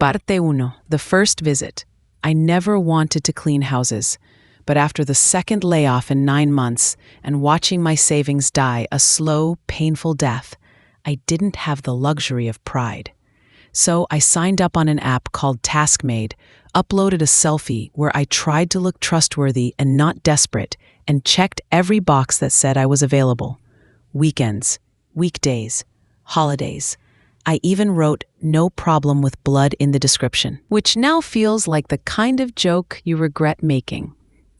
Parte uno, the first visit. I never wanted to clean houses, but after the second layoff in 9 months and watching my savings die a slow, painful death, I didn't have the luxury of pride. So I signed up on an app called TaskMade, uploaded a selfie where I tried to look trustworthy and not desperate, and checked every box that said I was available. Weekends, weekdays, holidays. I even wrote "no problem with blood" in the description, which now feels like the kind of joke you regret making.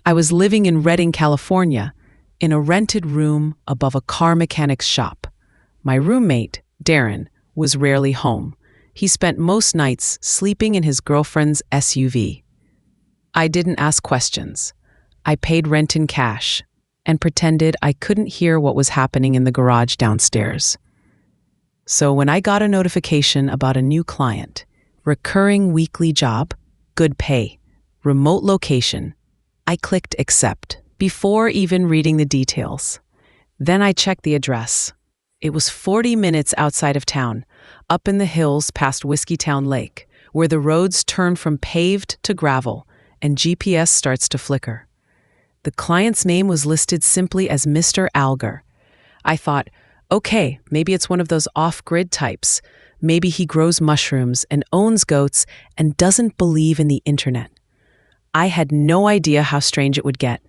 I was living in Redding, California, in a rented room above a car mechanic's shop. My roommate, Darren, was rarely home. He spent most nights sleeping in his girlfriend's SUV. I didn't ask questions. I paid rent in cash and pretended I couldn't hear what was happening in the garage downstairs. So when I got a notification about a new client, recurring weekly job, good pay, remote location, I clicked accept before even reading the details. Then I checked the address. It was 40 minutes outside of town, up in the hills past Whiskeytown Lake, where the roads turn from paved to gravel and GPS starts to flicker. The client's name was listed simply as Mr. Alger. I thought, okay, maybe it's one of those off-grid types. Maybe he grows mushrooms and owns goats and doesn't believe in the internet. I had no idea how strange it would get.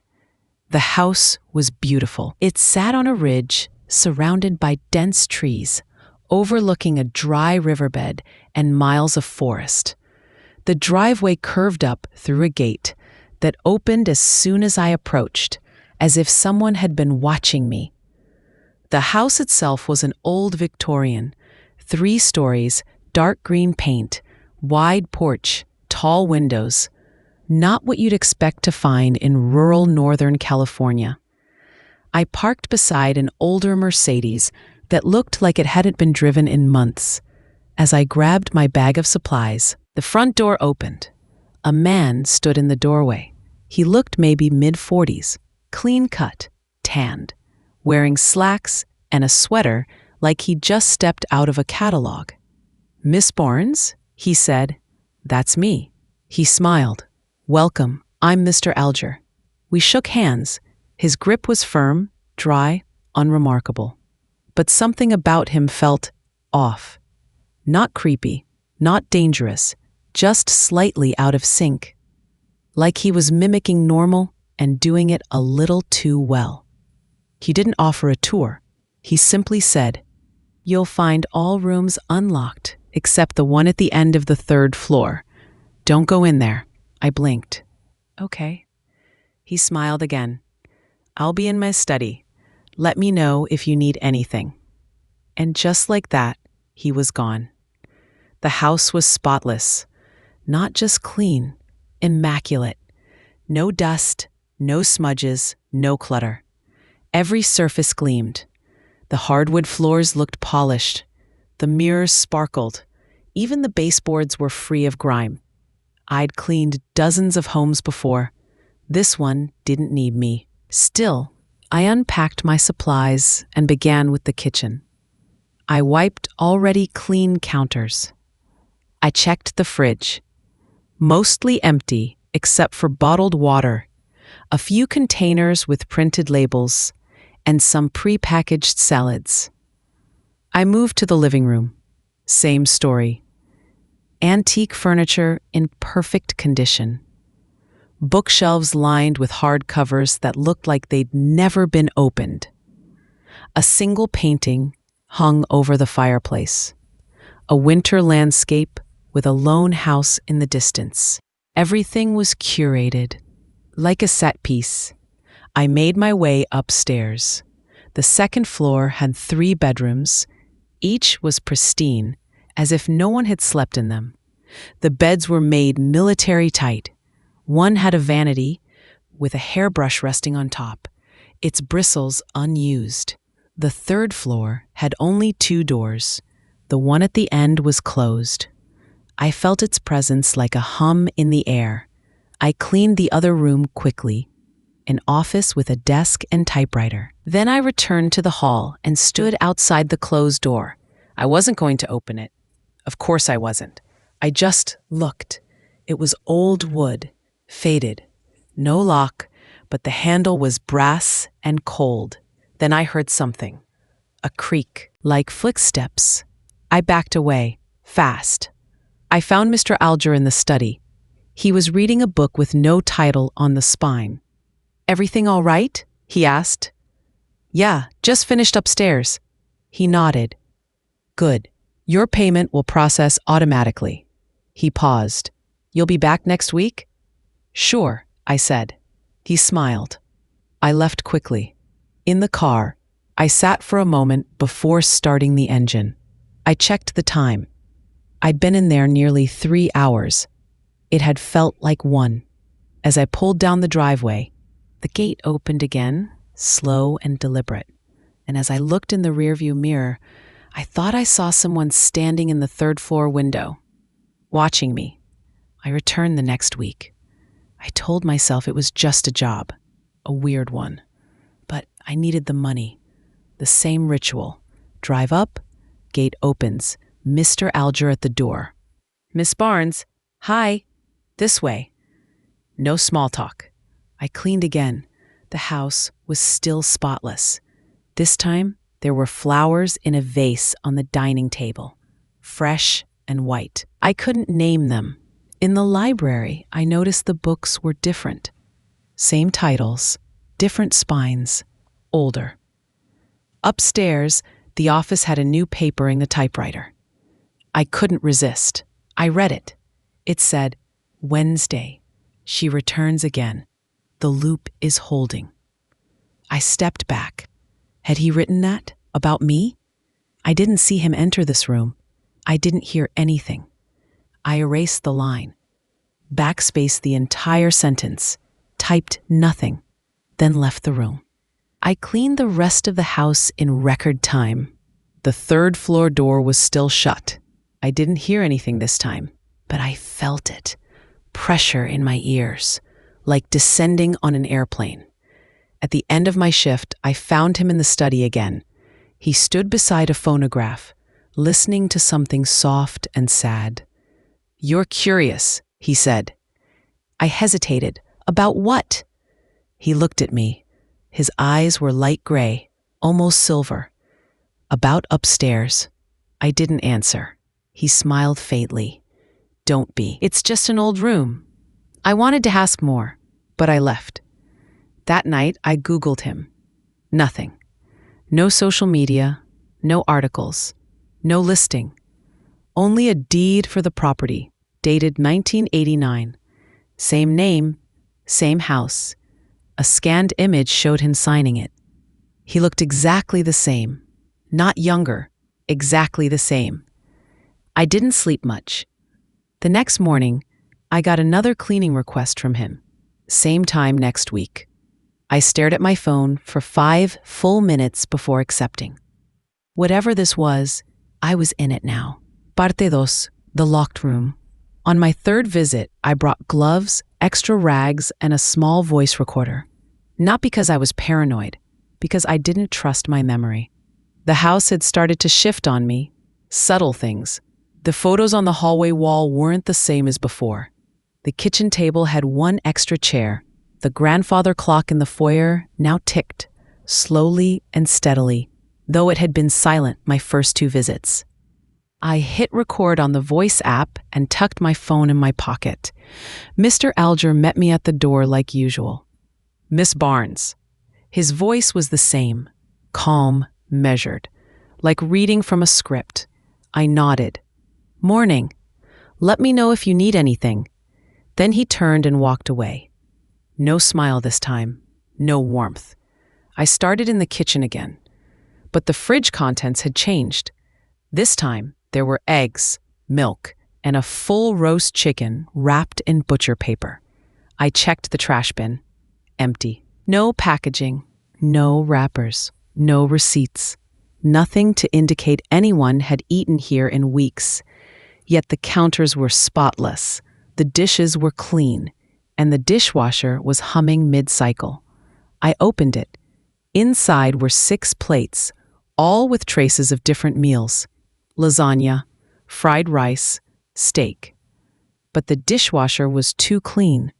The house was beautiful. It sat on a ridge, surrounded by dense trees, overlooking a dry riverbed and miles of forest. The driveway curved up through a gate that opened as soon as I approached, as if someone had been watching me. The house itself was an old Victorian, 3 stories, dark green paint, wide porch, tall windows. Not what you'd expect to find in rural Northern California. I parked beside an older Mercedes that looked like it hadn't been driven in months. As I grabbed my bag of supplies, the front door opened. A man stood in the doorway. He looked maybe mid-40s, clean-cut, tanned, wearing slacks and a sweater like he'd just stepped out of a catalog. "Miss Barnes?" he said. "That's me." He smiled. "Welcome, I'm Mr. Alger." We shook hands. His grip was firm, dry, unremarkable. But something about him felt off. Not creepy, not dangerous, just slightly out of sync. Like he was mimicking normal and doing it a little too well. He didn't offer a tour. He simply said, "You'll find all rooms unlocked except the one at the end of the 3rd floor. Don't go in there." I blinked. "Okay." He smiled again. "I'll be in my study. Let me know if you need anything." And just like that, he was gone. The house was spotless. Not just clean, immaculate. No dust, no smudges, no clutter. Every surface gleamed. The hardwood floors looked polished. The mirrors sparkled. Even the baseboards were free of grime. I'd cleaned dozens of homes before. This one didn't need me. Still, I unpacked my supplies and began with the kitchen. I wiped already clean counters. I checked the fridge. Mostly empty, except for bottled water, a few containers with printed labels, and some pre-packaged salads. I moved to the living room. Same story. Antique furniture in perfect condition. Bookshelves lined with hard covers that looked like they'd never been opened. A single painting hung over the fireplace. A winter landscape with a lone house in the distance. Everything was curated, like a set piece. I made my way upstairs. The 2nd floor had 3 bedrooms. Each was pristine, as if no one had slept in them. The beds were made military tight. One had a vanity with a hairbrush resting on top, its bristles unused. The 3rd floor had only 2 doors. The one at the end was closed. I felt its presence like a hum in the air. I cleaned the other room quickly, an office with a desk and typewriter. Then I returned to the hall and stood outside the closed door. I wasn't going to open it. Of course I wasn't. I just looked. It was old wood, faded. No lock, but the handle was brass and cold. Then I heard something. A creak, like footsteps. I backed away, fast. I found Mr. Alger in the study. He was reading a book with no title on the spine. "Everything all right?" he asked. "Yeah, just finished upstairs." He nodded. "Good. Your payment will process automatically." He paused. "You'll be back next week?" "Sure," I said. He smiled. I left quickly. In the car, I sat for a moment before starting the engine. I checked the time. I'd been in there nearly 3 hours. It had felt like one. As I pulled down the driveway, the gate opened again, slow and deliberate. And as I looked in the rearview mirror, I thought I saw someone standing in the third-floor window, watching me. I returned the next week. I told myself it was just a job, a weird one. But I needed the money. The same ritual. Drive up, gate opens, Mr. Alger at the door. "Miss Barnes, hi, this way." No small talk. I cleaned again. The house was still spotless. This time, there were flowers in a vase on the dining table, fresh and white. I couldn't name them. In the library, I noticed the books were different. Same titles, different spines, older. Upstairs, the office had a new paper in the typewriter. I couldn't resist. I read it. It said, "Wednesday. She returns again. The loop is holding." I stepped back. Had he written that about me? I didn't see him enter this room. I didn't hear anything. I erased the line, backspaced the entire sentence, typed nothing, then left the room. I cleaned the rest of the house in record time. The third-floor door was still shut. I didn't hear anything this time, but I felt it. Pressure in my ears, like descending on an airplane. At the end of my shift, I found him in the study again. He stood beside a phonograph, listening to something soft and sad. "You're curious," he said. I hesitated. "About what?" He looked at me. His eyes were light gray, almost silver. "About upstairs." I didn't answer. He smiled faintly. "Don't be. It's just an old room." I wanted to ask more, but I left. That night, I Googled him. Nothing. No social media, no articles, no listing. Only a deed for the property, dated 1989. Same name, same house. A scanned image showed him signing it. He looked exactly the same. Not younger, exactly the same. I didn't sleep much. The next morning, I got another cleaning request from him. Same time next week. I stared at my phone for 5 full minutes before accepting. Whatever this was, I was in it now. Parte dos, the locked room. On my third visit, I brought gloves, extra rags, and a small voice recorder. Not because I was paranoid, because I didn't trust my memory. The house had started to shift on me, subtle things. The photos on the hallway wall weren't the same as before. The kitchen table had one extra chair. The grandfather clock in the foyer now ticked, slowly and steadily, though it had been silent my first 2 visits. I hit record on the voice app and tucked my phone in my pocket. Mr. Alger met me at the door like usual. "Miss Barnes." His voice was the same, calm, measured, like reading from a script. I nodded. "Morning. Let me know if you need anything." Then he turned and walked away. No smile this time, no warmth. I started in the kitchen again. But the fridge contents had changed. This time, there were eggs, milk, and a full roast chicken wrapped in butcher paper. I checked the trash bin. Empty. No packaging, no wrappers, no receipts. Nothing to indicate anyone had eaten here in weeks. Yet the counters were spotless. The dishes were clean. And the dishwasher was humming mid-cycle. I opened it. Inside were 6 plates, all with traces of different meals. Lasagna, fried rice, steak. But the dishwasher was too clean.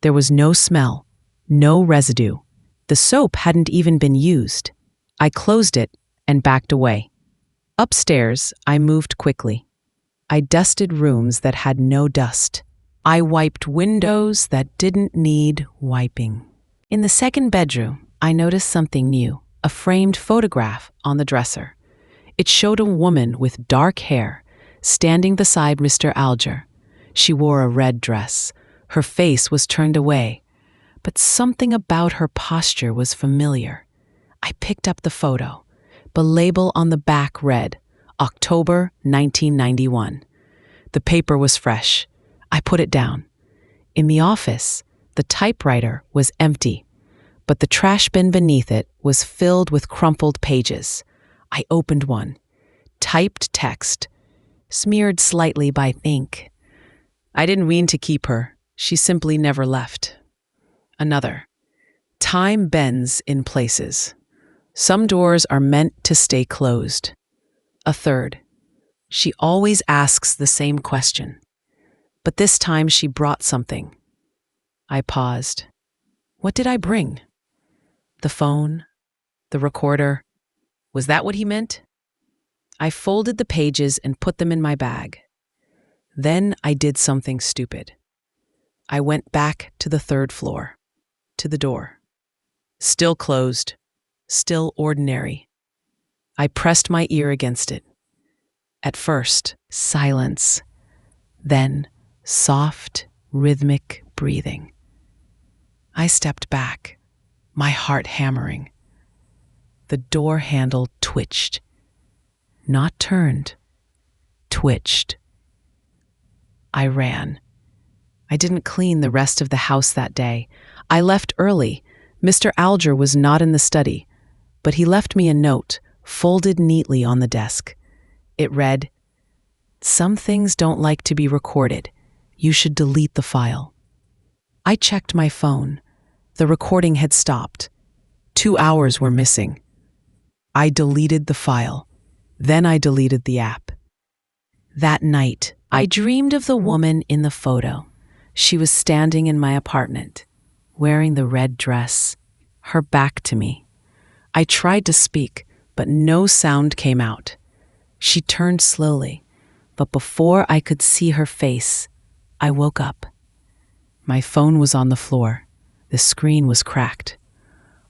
There was no smell, no residue. The soap hadn't even been used. I closed it and backed away. Upstairs, I moved quickly. I dusted rooms that had no dust. I wiped windows that didn't need wiping. In the second bedroom, I noticed something new, a framed photograph on the dresser. It showed a woman with dark hair standing beside Mr. Alger. She wore a red dress. Her face was turned away, but something about her posture was familiar. I picked up the photo. The label on the back read, October 1991. The paper was fresh. I put it down. In the office, the typewriter was empty, but the trash bin beneath it was filled with crumpled pages. I opened one. Typed text, smeared slightly by ink. I didn't mean to keep her. She simply never left. Another. Time bends in places. Some doors are meant to stay closed. A third. She always asks the same question. But this time she brought something. I paused. What did I bring? The phone? The recorder? Was that what he meant? I folded the pages and put them in my bag. Then I did something stupid. I went back to the third floor, to the door. Still closed, still ordinary. I pressed my ear against it. At first, silence. Then, soft, rhythmic breathing. I stepped back, my heart hammering. The door handle twitched. Not turned, twitched. I ran. I didn't clean the rest of the house that day. I left early. Mr. Alger was not in the study, but he left me a note, folded neatly on the desk. It read, "Some things don't like to be recorded. You should delete the file." I checked my phone. The recording had stopped. 2 hours were missing. I deleted the file. Then I deleted the app. That night, I dreamed of the woman in the photo. She was standing in my apartment, wearing the red dress, her back to me. I tried to speak, but no sound came out. She turned slowly, but before I could see her face, I woke up. My phone was on the floor. The screen was cracked.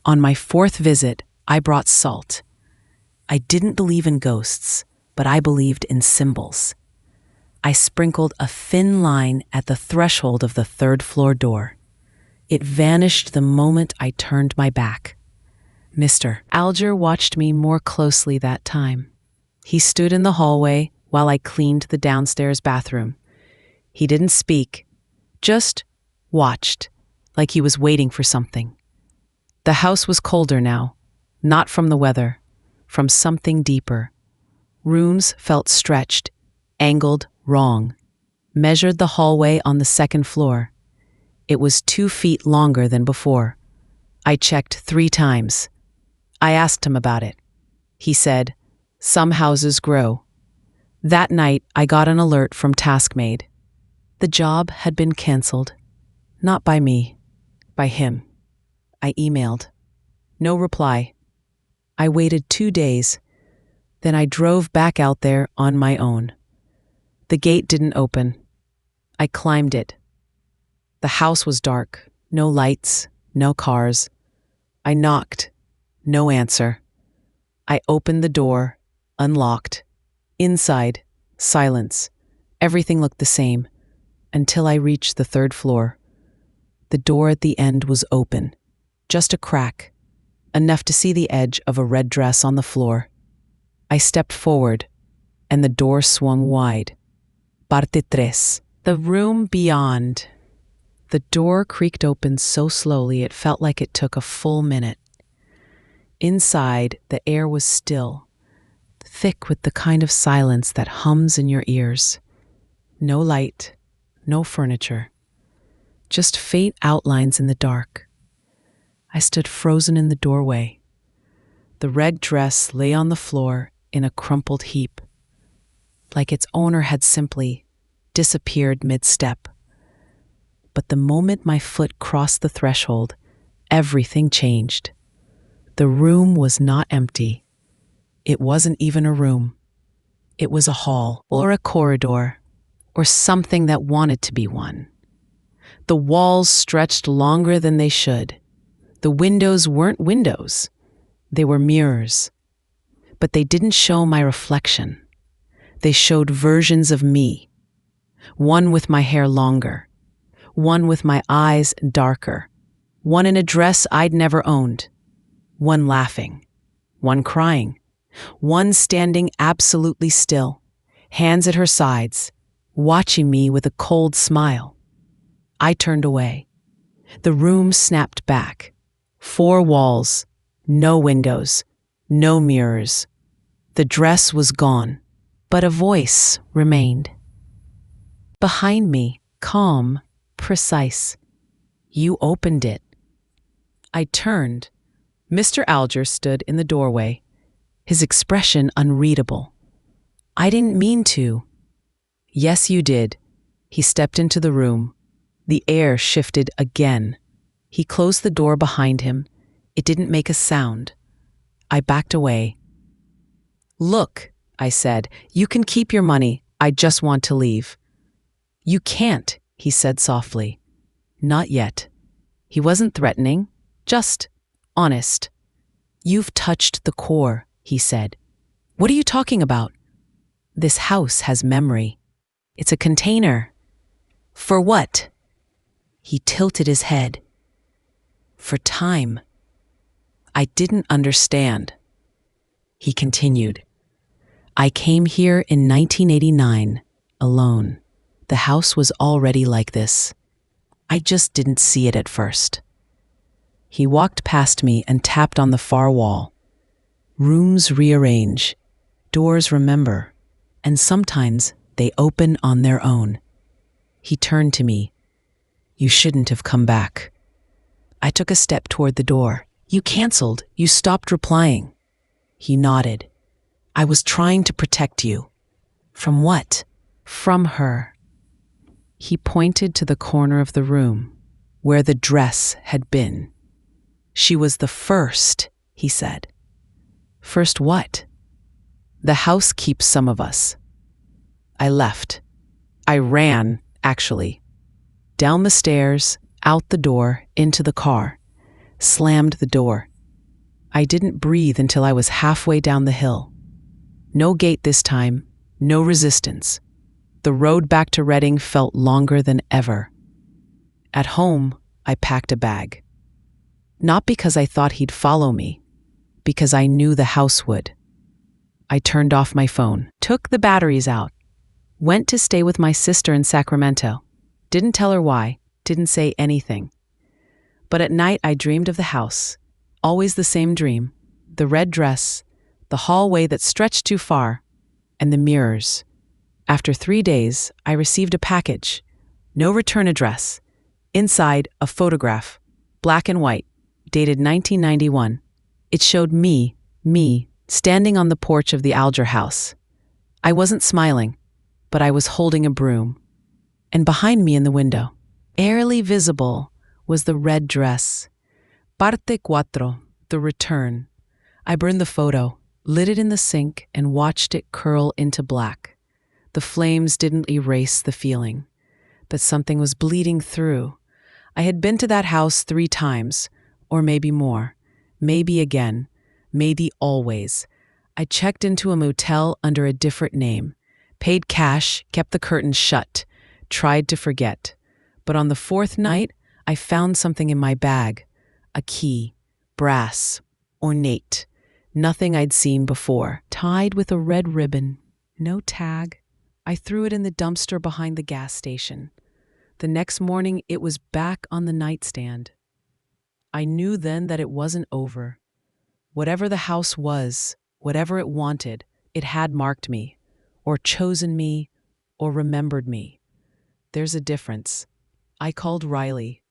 On my 4th visit, I brought salt. I didn't believe in ghosts, but I believed in symbols. I sprinkled a thin line at the threshold of the 3rd floor door. It vanished the moment I turned my back. Mr. Alger watched me more closely that time. He stood in the hallway while I cleaned the downstairs bathroom. He didn't speak, just watched, like he was waiting for something. The house was colder now, not from the weather, from something deeper. Rooms felt stretched, angled, wrong. Measured the hallway on the 2nd floor. It was 2 feet longer than before. I checked 3 times. I asked him about it. He said, "Some houses grow." That night, I got an alert from TaskMade. The job had been canceled. Not by me, by him. I emailed. No reply. I waited 2 days. Then I drove back out there on my own. The gate didn't open. I climbed it. The house was dark. No lights, no cars. I knocked. No answer. I opened the door, unlocked. Inside, silence. Everything looked the same, until I reached the 3rd floor. The door at the end was open. Just a crack, enough to see the edge of a red dress on the floor. I stepped forward, and the door swung wide. Parte 3. The room beyond. The door creaked open so slowly it felt like it took a full minute. Inside, the air was still, thick with the kind of silence that hums in your ears. No light, no furniture, just faint outlines in the dark. I stood frozen in the doorway. The red dress lay on the floor in a crumpled heap, like its owner had simply disappeared mid-step. But the moment my foot crossed the threshold, everything changed. The room was not empty. It wasn't even a room. It was a hall or a corridor or something that wanted to be one. The walls stretched longer than they should. The windows weren't windows. They were mirrors. But they didn't show my reflection. They showed versions of me. One with my hair longer. One with my eyes darker. One in a dress I'd never owned. One laughing. One crying. One standing absolutely still, hands at her sides, watching me with a cold smile. I turned away. The room snapped back. 4 walls, no windows, no mirrors. The dress was gone, but a voice remained. Behind me, calm, precise. You opened it. I turned. Mr. Alger stood in the doorway, his expression unreadable. I didn't mean to. Yes, you did. He stepped into the room. The air shifted again. He closed the door behind him. It didn't make a sound. I backed away. Look, I said, you can keep your money. I just want to leave. You can't, he said softly. Not yet. He wasn't threatening, just honest. You've touched the core, he said. What are you talking about? This house has memory. It's a container. For what? He tilted his head. For time. I didn't understand. He continued. I came here in 1989, alone. The house was already like this. I just didn't see it at first. He walked past me and tapped on the far wall. Rooms rearrange, doors remember, and sometimes they open on their own. He turned to me. You shouldn't have come back. I took a step toward the door. You canceled. You stopped replying. He nodded. I was trying to protect you. From what? From her. He pointed to the corner of the room, where the dress had been. She was the first, he said. First what? The house keeps some of us. I left. I ran, actually. Down the stairs, out the door, into the car. Slammed the door. I didn't breathe until I was halfway down the hill. No gate this time, no resistance. The road back to Reading felt longer than ever. At home, I packed a bag. Not because I thought he'd follow me, because I knew the house would. I turned off my phone, took the batteries out, went to stay with my sister in Sacramento. Didn't tell her why, didn't say anything. But at night I dreamed of the house, always the same dream, the red dress, the hallway that stretched too far, and the mirrors. After 3 days, I received a package, no return address. Inside, a photograph, black and white, dated 1991. It showed me, standing on the porch of the Alger house. I wasn't smiling, but I was holding a broom. And behind me in the window, barely visible, was the red dress. Parte 4, the return. I burned the photo, lit it in the sink, and watched it curl into black. The flames didn't erase the feeling, but something was bleeding through. I had been to that house 3 times, or maybe more, maybe again, maybe always. I checked into a motel under a different name, paid cash, kept the curtains shut, tried to forget. But on the 4th night, I found something in my bag, a key, brass, ornate, nothing I'd seen before, tied with a red ribbon, no tag. I threw it in the dumpster behind the gas station. The next morning, it was back on the nightstand. I knew then that it wasn't over. Whatever the house was, whatever it wanted, it had marked me, or chosen me, or remembered me. There's a difference. I called Riley.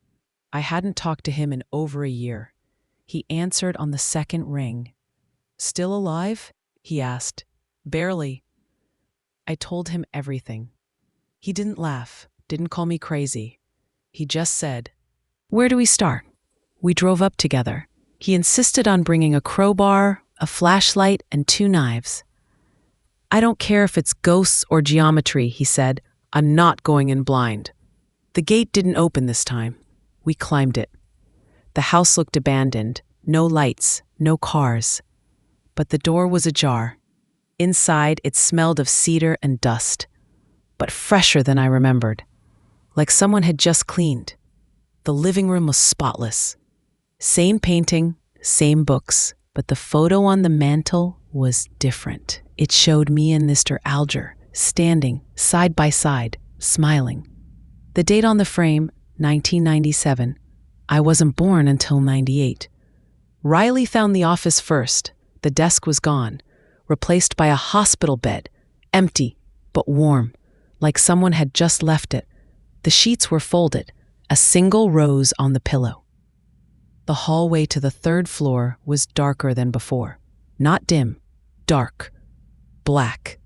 I hadn't talked to him in over a year. He answered on the 2nd ring. Still alive? He asked. Barely. I told him everything. He didn't laugh, didn't call me crazy. He just said, "Where do we start?" We drove up together. He insisted on bringing a crowbar, a flashlight, and 2 knives. "I don't care if it's ghosts or geometry," he said. "I'm not going in blind." The gate didn't open this time. We climbed it. The house looked abandoned. No lights, no cars. But the door was ajar. Inside, it smelled of cedar and dust, but fresher than I remembered, like someone had just cleaned. The living room was spotless. Same painting, same books, but the photo on the mantel was different. It showed me and Mr. Alger standing side by side, smiling. The date on the frame, 1997. I wasn't born until 98. Riley found the office first. The desk was gone, replaced by a hospital bed, empty but warm, like someone had just left it. The sheets were folded, a single rose on the pillow. The hallway to the 3rd floor was darker than before. Not dim, dark, black.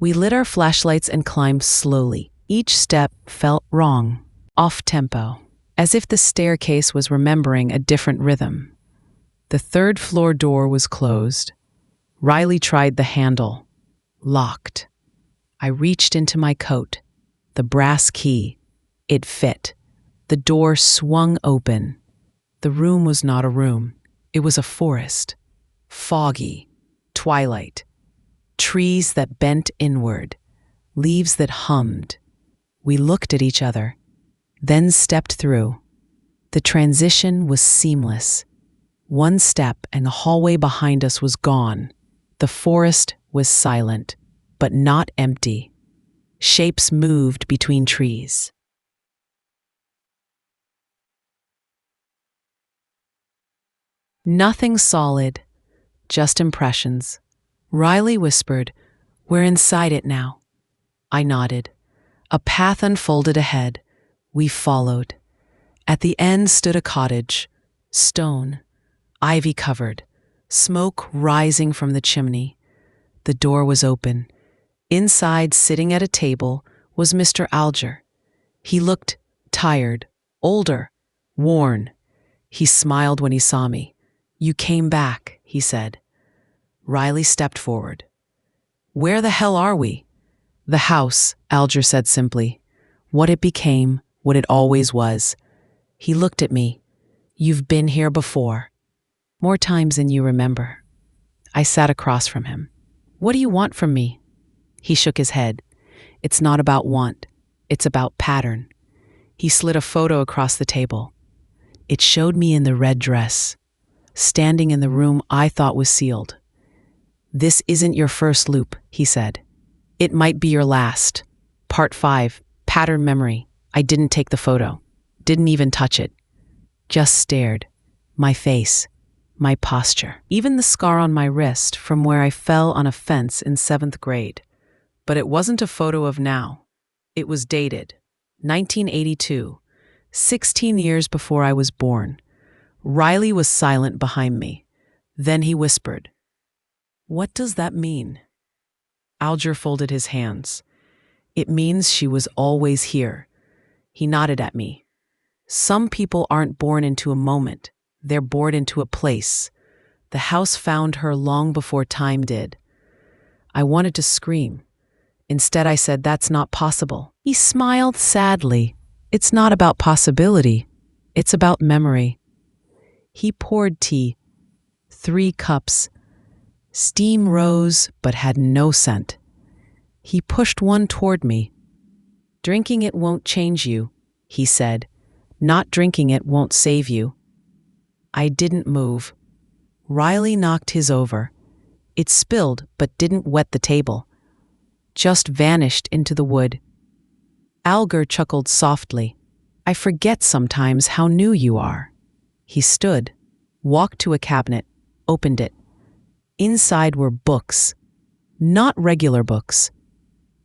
We lit our flashlights and climbed slowly. Each step felt wrong, off-tempo, as if the staircase was remembering a different rhythm. The 3rd floor door was closed. Riley tried the handle. Locked. I reached into my coat. The brass key. It fit. The door swung open. The room was not a room. It was a forest. Foggy. Twilight. Trees that bent inward. Leaves that hummed. We looked at each other, then stepped through. The transition was seamless. 1 step and the hallway behind us was gone. The forest was silent, but not empty. Shapes moved between trees. Nothing solid, just impressions. Riley whispered, "We're inside it now." I nodded. A path unfolded ahead. We followed. At the end stood a cottage, stone, ivy covered, smoke rising from the chimney. The door was open. Inside, sitting at a table, was Mr. Alger. He looked tired, older, worn. He smiled when he saw me. "You came back," he said. Riley stepped forward. "Where the hell are we?" "The house," Alger said simply. "What it became, what it always was." He looked at me. "You've been here before." "More times than you remember." I sat across from him. "What do you want from me?" He shook his head. "It's not about want. It's about pattern." He slid a photo across the table. It showed me in the red dress, standing in the room I thought was sealed. "This isn't your first loop," he said. "It might be your last. Part 5, pattern memory. I didn't take the photo. Didn't even touch it. Just stared. My face. My posture. Even the scar on my wrist from where I fell on a fence in 7th grade. But it wasn't a photo of now. It was dated. 1982. 16 years before I was born. Riley was silent behind me. Then he whispered, "What does that mean?" Alger folded his hands. "It means she was always here." He nodded at me. "Some people aren't born into a moment. They're born into a place. The house found her long before time did." I wanted to scream. Instead, I said, "That's not possible." He smiled sadly. "It's not about possibility. It's about memory." He poured tea. 3 cups. Steam rose, but had no scent. He pushed one toward me. "Drinking it won't change you," he said. "Not drinking it won't save you." I didn't move. Riley knocked his over. It spilled, but didn't wet the table. Just vanished into the wood. Alger chuckled softly. "I forget sometimes how new you are." He stood, walked to a cabinet, opened it. Inside were books. Not regular books.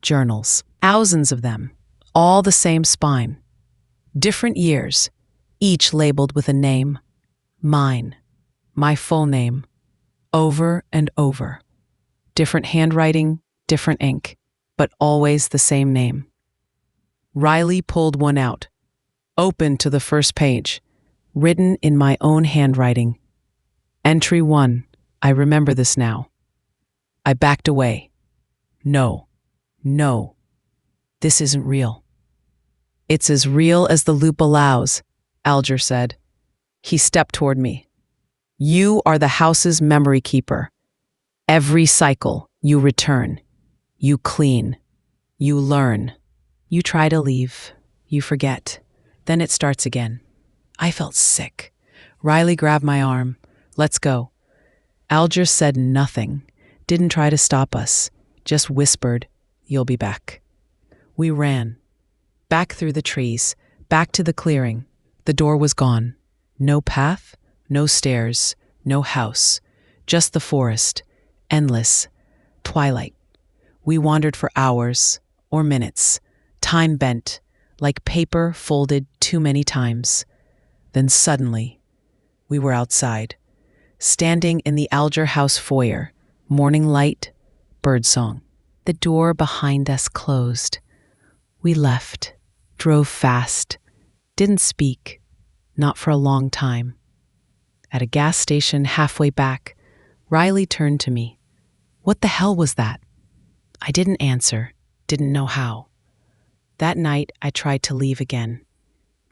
Journals. Thousands of them. All the same spine. Different years. Each labeled with a name. Mine. My full name. Over and over. Different handwriting, different ink, but always the same name. Riley pulled one out, open to the first page, written in my own handwriting. Entry 1. I remember this now. I backed away. No, this isn't real. It's as real as the loop allows, Alger said. He stepped toward me. You are the house's memory keeper. Every cycle, you return. You clean. You learn. You try to leave. You forget. Then it starts again. I felt sick. Riley grabbed my arm. Let's go. Alger said nothing. Didn't try to stop us. Just whispered, you'll be back. We ran. Back through the trees. Back to the clearing. The door was gone. No path. No stairs. No house. Just the forest. Endless. Twilight. We wandered for hours or minutes. Time bent, like paper folded too many times. Then suddenly, we were outside, standing in the Alger house foyer, morning light, birdsong. The door behind us closed. We left, drove fast, didn't speak, not for a long time. At a gas station halfway back, Riley turned to me. What the hell was that? I didn't answer, didn't know how. That night, I tried to leave again.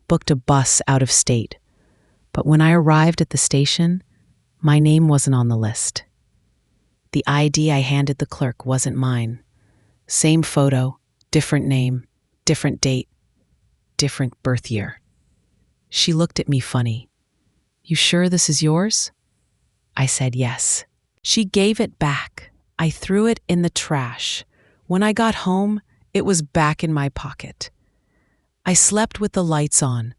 Booked a bus out of state. But when I arrived at the station, my name wasn't on the list. The ID I handed the clerk wasn't mine. Same photo, different name, different date, different birth year. She looked at me funny. You sure this is yours? I said yes. She gave it back. I threw it in the trash. When I got home, it was back in my pocket. I slept with the lights on,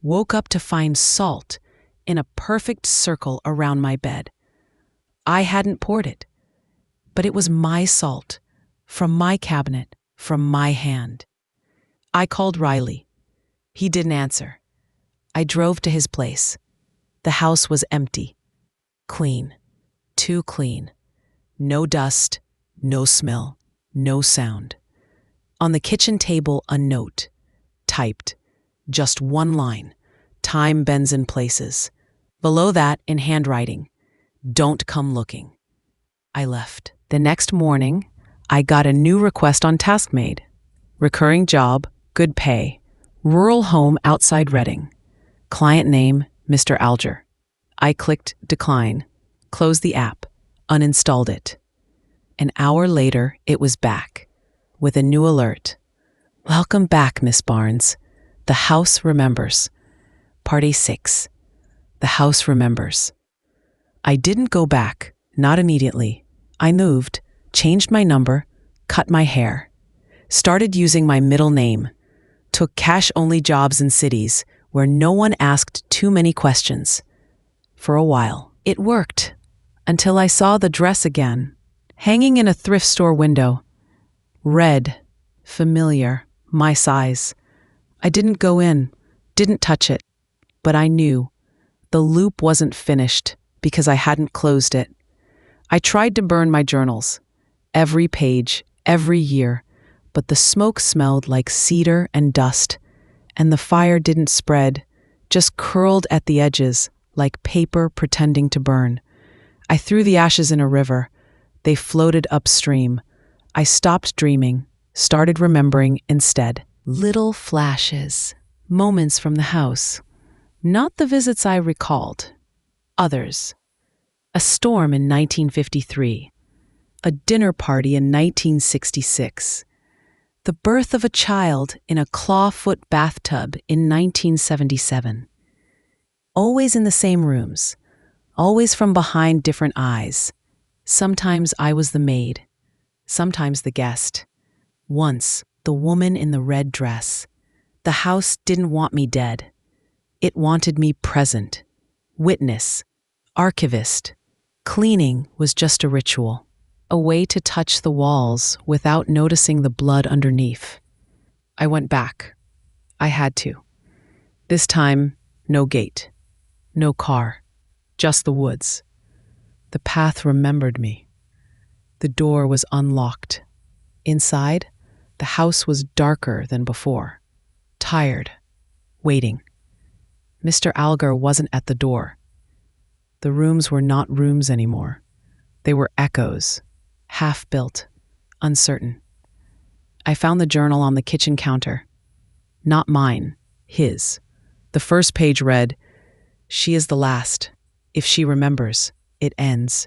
woke up to find salt in a perfect circle around my bed. I hadn't poured it, but it was my salt, from my cabinet, from my hand. I called Riley. He didn't answer. I drove to his place. The house was empty. Clean. Too clean. No dust, no smell, no sound. On the kitchen table, a note, typed, just one line, time bends in places. Below that, in handwriting, don't come looking. I left. The next morning, I got a new request on TaskMade. Recurring job, good pay, rural home outside Reading. Client name, Mr. Alger. I clicked decline, closed the app, uninstalled it. An hour later, it was back, with a new alert. Welcome back, Miss Barnes. The house remembers. Part A6. The house remembers. I didn't go back, not immediately. I moved, changed my number, cut my hair, started using my middle name, took cash-only jobs in cities where no one asked too many questions. For a while, it worked, until I saw the dress again, hanging in a thrift store window. Red, familiar, my size. I didn't go in, didn't touch it, but I knew the loop wasn't finished because I hadn't closed it. I tried to burn my journals, every page, every year, but the smoke smelled like cedar and dust, and the fire didn't spread, just curled at the edges like paper pretending to burn. I threw the ashes in a river. They floated upstream. I stopped dreaming, started remembering instead. Little flashes, moments from the house. Not the visits I recalled. Others. A storm in 1953. A dinner party in 1966. The birth of a child in a clawfoot bathtub in 1977. Always in the same rooms. Always from behind different eyes. Sometimes I was the maid. Sometimes the guest. Once, the woman in the red dress. The house didn't want me dead. It wanted me present. Witness. Archivist. Cleaning was just a ritual. A way to touch the walls without noticing the blood underneath. I went back. I had to. This time, no gate. No car. Just the woods. The path remembered me. The door was unlocked. Inside, The house was darker than before. Tired. Waiting. Mr. Algar wasn't at the door. The rooms were not rooms anymore. They were echoes, half-built, uncertain. I found the journal on the kitchen counter. Not mine, his. The first page read, "She is the last. If she remembers, it ends."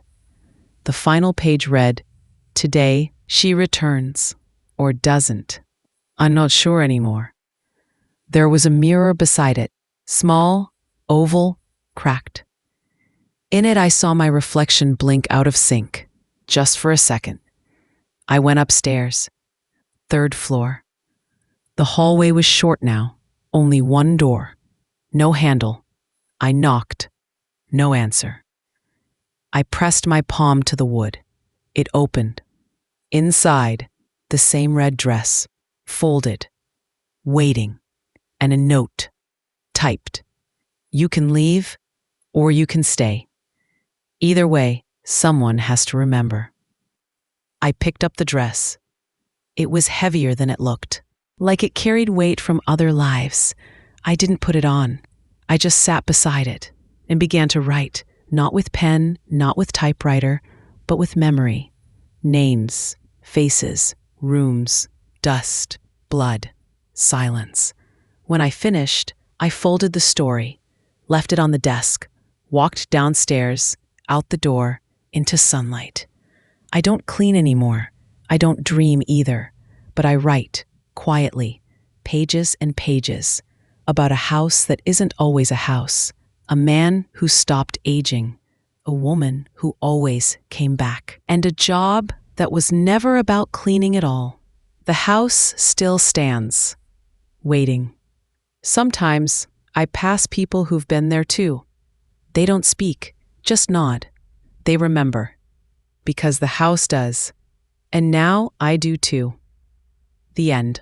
The final page read, "Today, she returns, or doesn't. I'm not sure anymore." There was a mirror beside it, small, oval, cracked. In it, I saw my reflection blink out of sync, just for a second. I went upstairs. 3rd floor. The hallway was short now, only one door. No handle. I knocked. No answer. I pressed my palm to the wood. It opened. Inside, the same red dress, folded, waiting, and a note, typed. "You can leave, or you can stay. Either way, someone has to remember." I picked up the dress. It was heavier than it looked, like it carried weight from other lives. I didn't put it on. I just sat beside it and began to write, not with pen, not with typewriter, but with memory. Names, faces, rooms, dust, blood, silence. When I finished, I folded the story, left it on the desk, walked downstairs, out the door, into sunlight. I don't clean anymore. I don't dream either, but I write, quietly, pages and pages, about a house that isn't always a house, a man who stopped aging, a woman who always came back, and a job that was never about cleaning at all. The house still stands, waiting. Sometimes I pass people who've been there too. They don't speak, just nod. They remember, because the house does. And now I do too. The end.